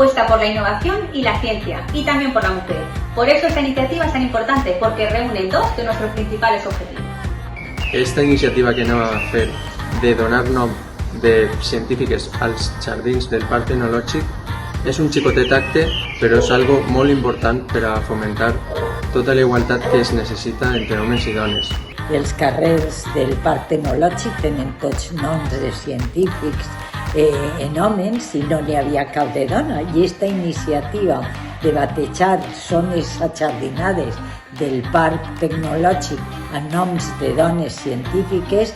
apuesta por la innovación y la ciencia, y también por la mujer. Por eso esta iniciativa es tan importante, porque reúne dos de nuestros principales objetivos. Esta iniciativa que anem a fer de donar nom de científiques als jardins del Parc Tecnològic és un xicotet acte, però és algo molt important per a fomentar tota la igualtat que es necessita entre homes i dones. Els carrers del Parc Tecnològic tenen tots noms de científics en homes i no n'hi havia cap de dona. I aquesta iniciativa de batejar zones ajardinades del Parc Tecnològic amb noms de dones científiques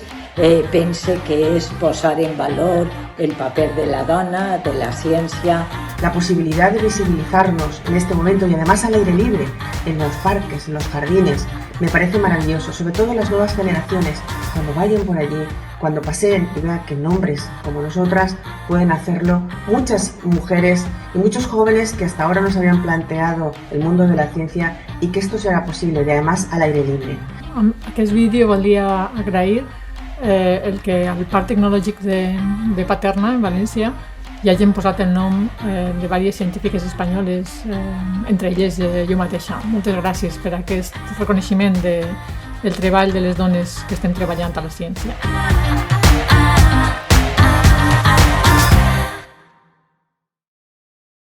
pense que és posar en valor el paper de la dona, de la ciencia. La posibilidad de visibilizarnos en este momento y además al aire libre, en los parques, en los jardines, me parece maravilloso, sobre todo las nuevas generaciones, cuando vayan por allí, cuando paseen y vean que en hombres como nosotras pueden hacerlo, muchas mujeres y muchos jóvenes que hasta ahora no se habían planteado el mundo de la ciencia y que esto será posible y además al aire libre. Amb aquest vídeo volia agrair el que al Parc Tecnològic de Paterna, en València, hi hagin posat el nom de diverses científiques espanyoles, entre elles jo mateixa. Moltes gràcies per aquest reconeixement del treball de les dones que estem treballant a la ciència.